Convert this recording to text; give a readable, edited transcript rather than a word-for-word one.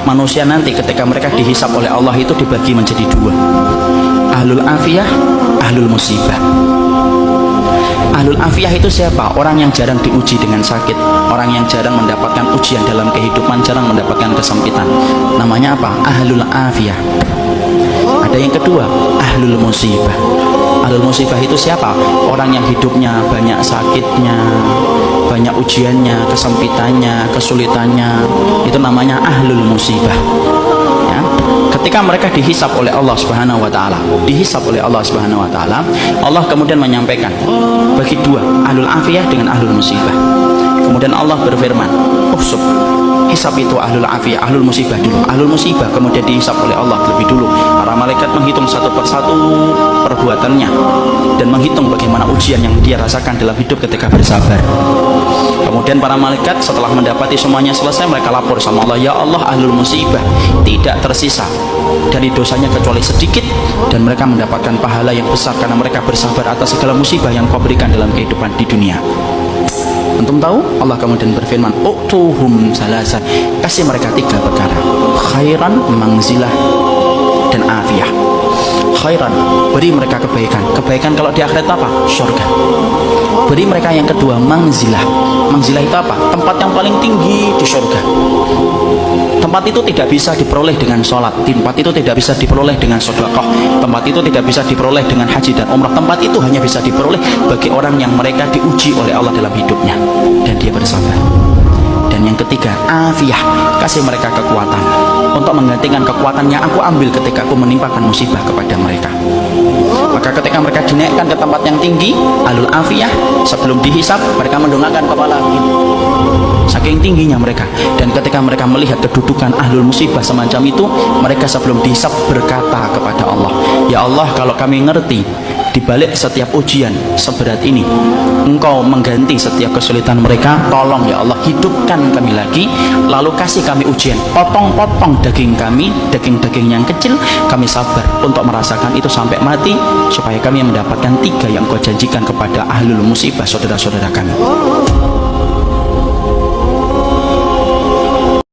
manusia nanti ketika mereka dihisab oleh Allah itu dibagi menjadi dua, ahlul afiyah, ahlul musibah. Ahlul afiyah itu siapa? Orang yang jarang diuji dengan sakit, orang yang jarang mendapatkan ujian dalam kehidupan, jarang mendapatkan kesempitan. Namanya apa? Ahlul afiyah. Ada yang kedua, ahlul musibah. Ahlul musibah itu siapa? Orang yang hidupnya banyak sakitnya, banyak ujiannya, kesempitannya, kesulitannya. Itu namanya ahlul musibah. Ya. Ketika mereka dihisab oleh Allah Subhanahu wa taala, Allah kemudian menyampaikan bagi dua, ahlul afiyah dengan ahlul musibah. Kemudian Allah berfirman, "Uhsub." Hisab itu ahlul afiyah, ahlul musibah dulu. Ahlul musibah kemudian dihisab oleh Allah lebih dulu. Para malaikat menghitung satu persatu perbuatannya dan menghitung bagaimana ujian yang dia rasakan dalam hidup ketika bersabar. Kemudian para malaikat setelah mendapati semuanya selesai, mereka lapor sama Allah, "Ya Allah, ahlul musibah tidak tersisa dari dosanya kecuali sedikit, dan mereka mendapatkan pahala yang besar karena mereka bersabar atas segala musibah yang Kau berikan dalam kehidupan di dunia." Antum tahu? Allah kemudian berfirman, "Utuhum salasan." Kasih mereka tiga perkara: khairan, mangzilah, dan afiyah. Khairan, beri mereka kebaikan. Kebaikan kalau di akhirat apa? Surga. Beri mereka yang kedua, mangzilah. Mangzilah itu apa? Tempat yang paling tinggi di surga. Tempat itu tidak bisa diperoleh dengan sholat, tempat itu tidak bisa diperoleh dengan sedekah, tempat itu tidak bisa diperoleh dengan haji dan umrah. Tempat itu hanya bisa diperoleh bagi orang yang mereka diuji oleh Allah dalam hidupnya dan dia bersabar. Dan yang ketiga, afiyah, kasih mereka kekuatan untuk menggantikan kekuatan yang aku ambil ketika aku menimpakan musibah kepada mereka. Maka ketika mereka dinaikkan ke tempat yang tinggi, ahlul afiyah, sebelum dihisab mereka mendongakkan kepala saking tingginya mereka. Dan ketika mereka melihat kedudukan ahlul musibah semacam itu, mereka sebelum dihisab berkata kepada Allah, "Ya Allah, kalau kami ngerti di balik setiap ujian seberat ini Engkau mengganti setiap kesulitan mereka, tolong ya Allah hidupkan kami lagi, lalu kasih kami ujian, potong-potong daging kami, daging-daging yang kecil, kami sabar untuk merasakan itu sampai mati, supaya kami mendapatkan tiga yang Kau janjikan kepada ahlul musibah saudara-saudara kami."